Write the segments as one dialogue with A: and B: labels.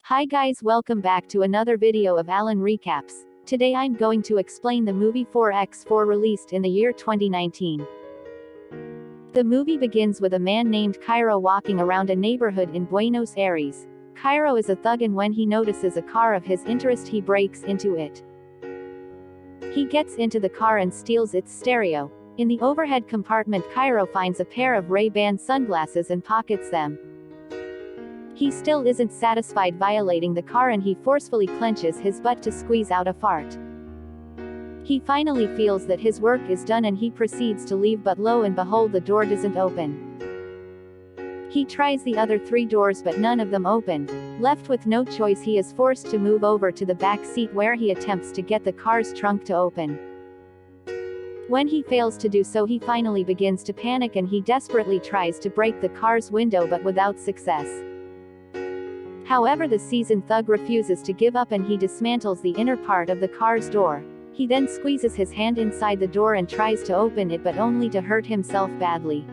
A: Hi guys, welcome back to another video of Alen Recaps. Today I'm going to explain the movie 4x4 released in the year 2019. The movie begins with a man named Cairo walking around a neighborhood in Buenos Aires. Cairo is a thug and when he notices a car of his interest he breaks into it. He gets into the car and steals its stereo. In the overhead compartment Cairo finds a pair of Ray-Ban sunglasses and pockets them. He still isn't satisfied violating the car and he forcefully clenches his butt to squeeze out a fart. He finally feels that his work is done and he proceeds to leave, but lo and behold the door doesn't open. He tries the other 3 doors but none of them open. Left with no choice he is forced to move over to the back seat where he attempts to get the car's trunk to open. When he fails to do so he finally begins to panic and he desperately tries to break the car's window but without success. However, the seasoned thug refuses to give up and he dismantles the inner part of the car's door. He then squeezes his hand inside the door and tries to open it but only to hurt himself badly.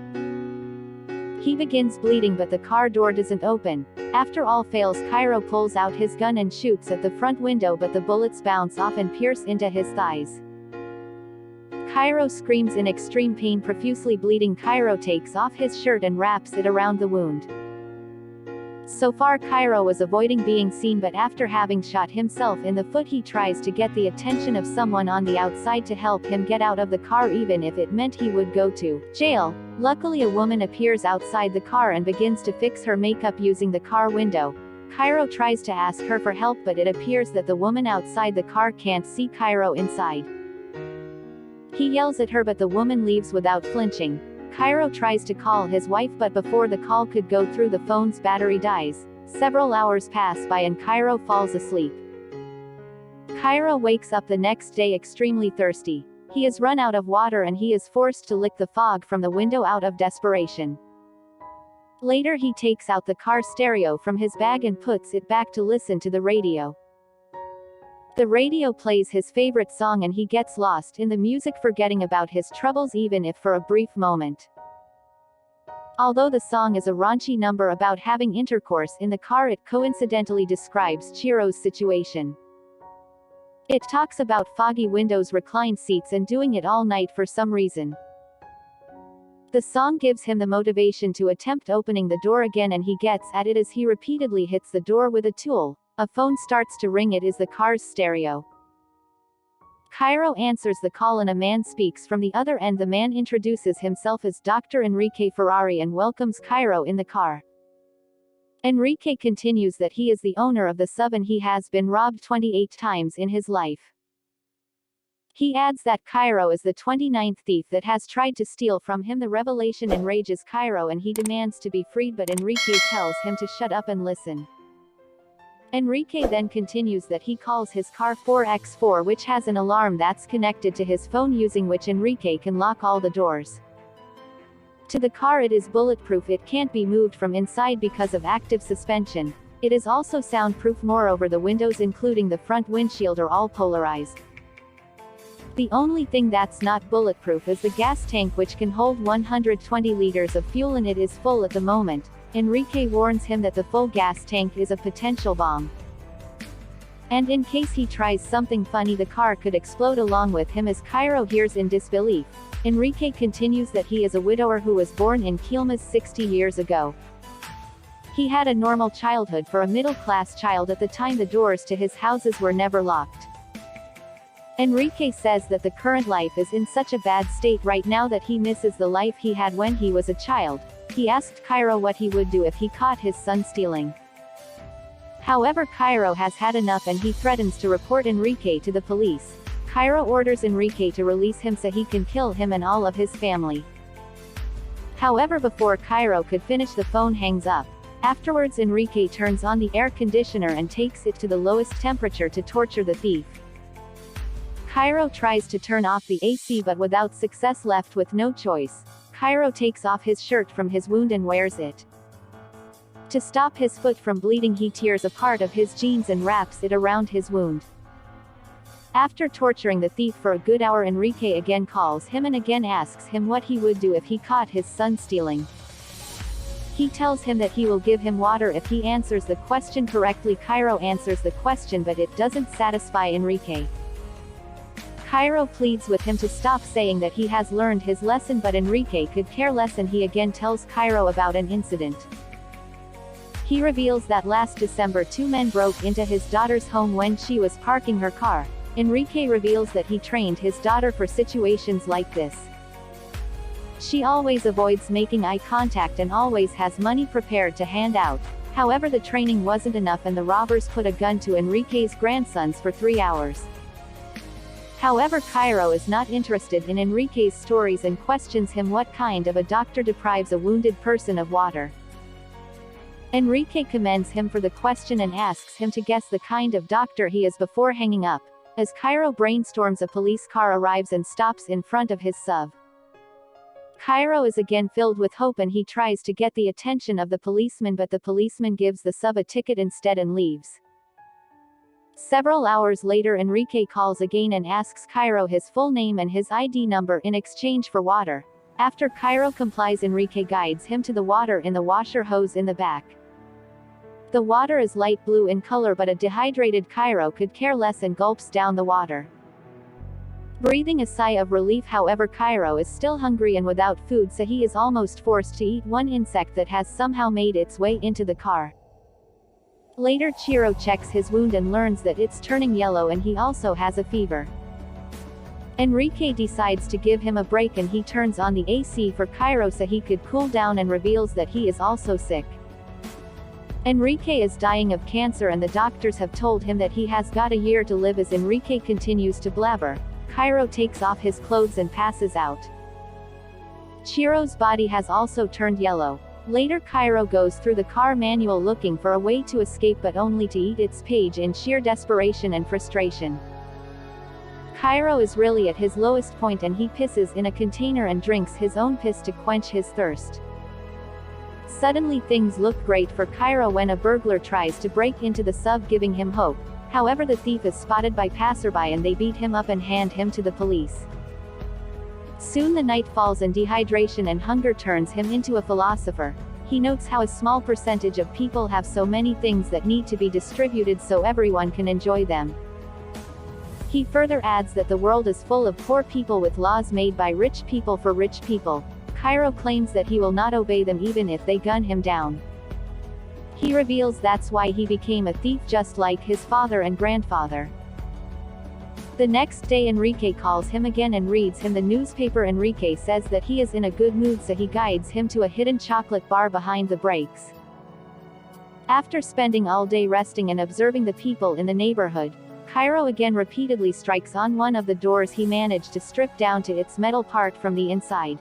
A: He begins bleeding but the car door doesn't open. After all fails, Cairo pulls out his gun and shoots at the front window but the bullets bounce off and pierce into his thighs. Cairo screams in extreme pain, profusely bleeding. Cairo takes off his shirt and wraps it around the wound. So far Cairo was avoiding being seen, but after having shot himself in the foot he tries to get the attention of someone on the outside to help him get out of the car even if it meant he would go to jail. Luckily a woman appears outside the car and begins to fix her makeup using the car window. Cairo tries to ask her for help but it appears that the woman outside the car can't see Cairo inside. He yells at her but the woman leaves without flinching. Cairo tries to call his wife but before the call could go through the phone's battery dies. Several hours pass by and Cairo falls asleep. Cairo wakes up the next day extremely thirsty. He has run out of water and he is forced to lick the fog from the window out of desperation. Later he takes out the car stereo from his bag and puts it back to listen to the radio. The radio plays his favorite song and he gets lost in the music, forgetting about his troubles even if for a brief moment. Although the song is a raunchy number about having intercourse in the car, it coincidentally describes Chiro's situation. It talks about foggy windows, reclined seats and doing it all night for some reason. The song gives him the motivation to attempt opening the door again and he gets at it as he repeatedly hits the door with a tool. A phone starts to ring. It is the car's stereo. Cairo answers the call and a man speaks from the other end. The man introduces himself as Dr. Enrique Ferrari and welcomes Cairo in the car. Enrique continues that he is the owner of the sub and he has been robbed 28 times in his life. He adds that Cairo is the 29th thief that has tried to steal from him. The revelation enrages Cairo and he demands to be freed, but Enrique tells him to shut up and listen. Enrique then continues that he calls his car 4x4, which has an alarm that's connected to his phone, using which Enrique can lock all the doors. To the car it is bulletproof, it can't be moved from inside because of active suspension. It is also soundproof, moreover the windows including the front windshield are all polarized. The only thing that's not bulletproof is the gas tank, which can hold 120 liters of fuel and it is full at the moment. Enrique warns him that the full gas tank is a potential bomb. And in case he tries something funny the car could explode along with him. As Cairo hears in disbelief, Enrique continues that he is a widower who was born in Quilmes 60 years ago. He had a normal childhood for a middle-class child. At the time the doors to his houses were never locked. Enrique says that the current life is in such a bad state right now that he misses the life he had when he was a child. He asked Cairo what he would do if he caught his son stealing. However, Cairo has had enough and he threatens to report Enrique to the police. Cairo orders Enrique to release him so he can kill him and all of his family. However, before Cairo could finish the phone hangs up. Afterwards Enrique turns on the air conditioner and takes it to the lowest temperature to torture the thief. Cairo tries to turn off the AC but without success. Left with no choice, Cairo takes off his shirt from his wound and wears it. To stop his foot from bleeding he tears a part of his jeans and wraps it around his wound. After torturing the thief for a good hour, Enrique again calls him and again asks him what he would do if he caught his son stealing. He tells him that he will give him water if he answers the question correctly. Cairo answers the question, but it doesn't satisfy Enrique. Cairo pleads with him to stop saying that he has learned his lesson, but Enrique could care less, and he again tells Cairo about an incident. He reveals that last December 2 men broke into his daughter's home when she was parking her car. Enrique reveals that he trained his daughter for situations like this. She always avoids making eye contact and always has money prepared to hand out. However, the training wasn't enough and the robbers put a gun to Enrique's grandsons for 3 hours. However, Cairo is not interested in Enrique's stories and questions him what kind of a doctor deprives a wounded person of water. Enrique commends him for the question and asks him to guess the kind of doctor he is before hanging up. As Cairo brainstorms, a police car arrives and stops in front of his sub. Cairo is again filled with hope and he tries to get the attention of the policeman, but the policeman gives the sub a ticket instead and leaves. Several hours later, Enrique calls again and asks Cairo his full name and his ID number in exchange for water. After Cairo complies, Enrique guides him to the water in the washer hose in the back. The water is light blue in color, but a dehydrated Cairo could care less and gulps down the water. Breathing a sigh of relief, however, Cairo is still hungry and without food, so he is almost forced to eat one insect that has somehow made its way into the car. Later, Chiro checks his wound and learns that it's turning yellow and he also has a fever. Enrique decides to give him a break and he turns on the AC for Cairo so he could cool down and reveals that he is also sick. Enrique is dying of cancer and the doctors have told him that he has got a year to live. As Enrique continues to blabber, Cairo takes off his clothes and passes out. Chiro's body has also turned yellow. Later, Cairo goes through the car manual looking for a way to escape, but only to eat its page in sheer desperation and frustration. Cairo is really at his lowest point and he pisses in a container and drinks his own piss to quench his thirst. Suddenly things look great for Cairo when a burglar tries to break into the sub, giving him hope. However, the thief is spotted by passerby and they beat him up and hand him to the police. Soon the night falls and dehydration and hunger turns him into a philosopher. He notes how a small percentage of people have so many things that need to be distributed so everyone can enjoy them. He further adds that the world is full of poor people with laws made by rich people for rich people. Cairo claims that he will not obey them even if they gun him down. He reveals that's why he became a thief, just like his father and grandfather. The next day, Enrique calls him again and reads him the newspaper. Enrique says that he is in a good mood, so he guides him to a hidden chocolate bar behind the brakes. After spending all day resting and observing the people in the neighborhood, Cairo again repeatedly strikes on one of the doors he managed to strip down to its metal part from the inside.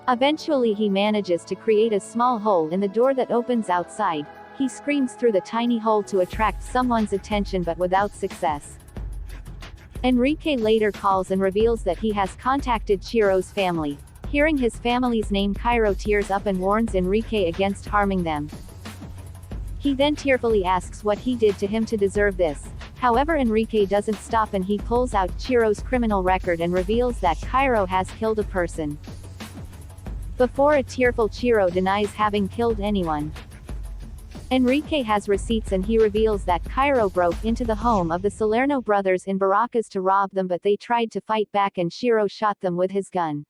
A: Eventually he manages to create a small hole in the door that opens outside. He screams through the tiny hole to attract someone's attention, but without success. Enrique later calls and reveals that he has contacted Chiro's family. Hearing his family's name, Cairo tears up and warns Enrique against harming them. He then tearfully asks what he did to him to deserve this. However, Enrique doesn't stop and he pulls out Chiro's criminal record and reveals that Cairo has killed a person. Before a tearful Chiro denies having killed anyone. Enrique has receipts and he reveals that Cairo broke into the home of the Salerno brothers in Baracas to rob them, but they tried to fight back and Chiro shot them with his gun.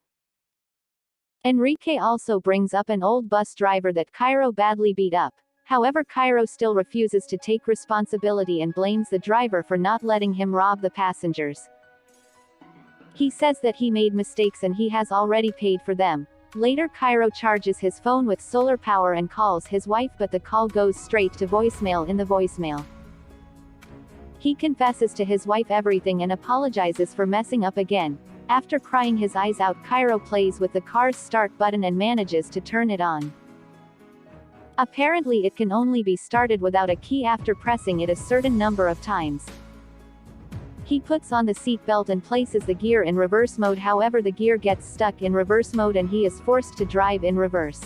A: Enrique also brings up an old bus driver that Cairo badly beat up. However, Cairo still refuses to take responsibility and blames the driver for not letting him rob the passengers. He says that he made mistakes and he has already paid for them. Later, Cairo charges his phone with solar power and calls his wife, but the call goes straight to voicemail. In the voicemail, he confesses to his wife everything and apologizes for messing up again. After crying his eyes out, Cairo plays with the car's start button and manages to turn it on. Apparently it can only be started without a key after pressing it a certain number of times. He puts on the seat belt and places the gear in reverse mode, however the gear gets stuck in reverse mode and he is forced to drive in reverse.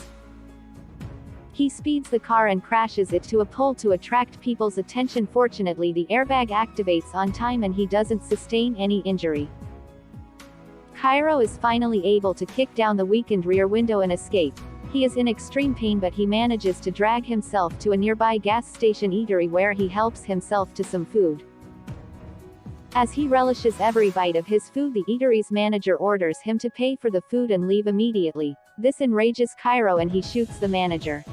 A: He speeds the car and crashes it to a pole to attract people's attention. Fortunately, the airbag activates on time and he doesn't sustain any injury. Cairo is finally able to kick down the weakened rear window and escape. He is in extreme pain, but he manages to drag himself to a nearby gas station eatery where he helps himself to some food. As he relishes every bite of his food, the eatery's manager orders him to pay for the food and leave immediately. This enrages Cairo and he shoots the manager.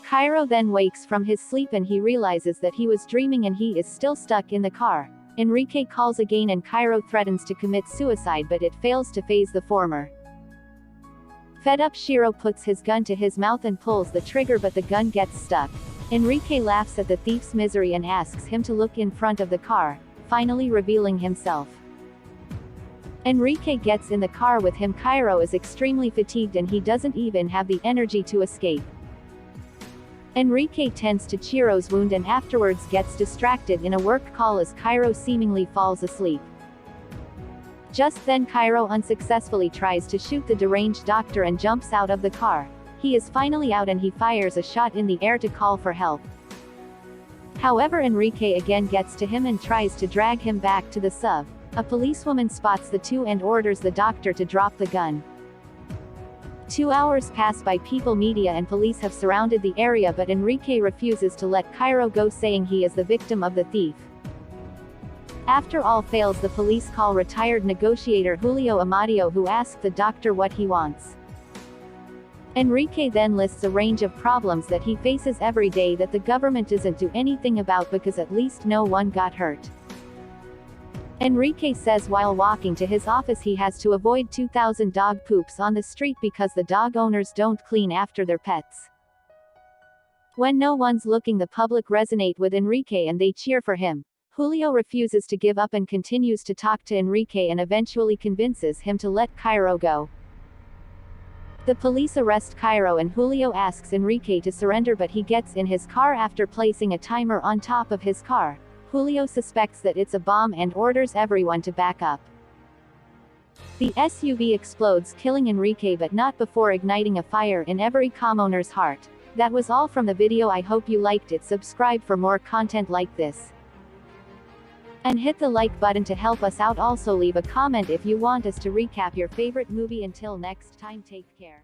A: Cairo then wakes from his sleep and he realizes that he was dreaming and he is still stuck in the car. Enrique calls again and Cairo threatens to commit suicide, but it fails to phase the former. Fed up, Shiro puts his gun to his mouth and pulls the trigger, but the gun gets stuck. Enrique laughs at the thief's misery and asks him to look in front of the car, finally revealing himself. Enrique gets in the car with him. Cairo is extremely fatigued and he doesn't even have the energy to escape. Enrique tends to Chiro's wound and afterwards gets distracted in a work call as Cairo seemingly falls asleep. Just then Cairo unsuccessfully tries to shoot the deranged doctor and jumps out of the car. He is finally out and he fires a shot in the air to call for help. However, Enrique again gets to him and tries to drag him back to the sub. A policewoman spots the two and orders the doctor to drop the gun. 2 hours pass by. People, media and police have surrounded the area, but Enrique refuses to let Cairo go, saying he is the victim of the thief. After all fails, the police call retired negotiator Julio Amadio, who asks the doctor what he wants. Enrique then lists a range of problems that he faces every day that the government doesn't do anything about because at least no one got hurt. Enrique says while walking to his office he has to avoid 2,000 dog poops on the street because the dog owners don't clean after their pets. When no one's looking, the public resonate with Enrique and they cheer for him. Julio refuses to give up and continues to talk to Enrique and eventually convinces him to let Cairo go. The police arrest Cairo and Julio asks Enrique to surrender, but he gets in his car after placing a timer on top of his car. Julio suspects that it's a bomb and orders everyone to back up. The SUV explodes, killing Enrique, but not before igniting a fire in every commoner's heart. That was all from the video. I hope you liked it. Subscribe for more content like this. And hit the like button to help us out. Also leave a comment if you want us to recap your favorite movie. Until next time, take care.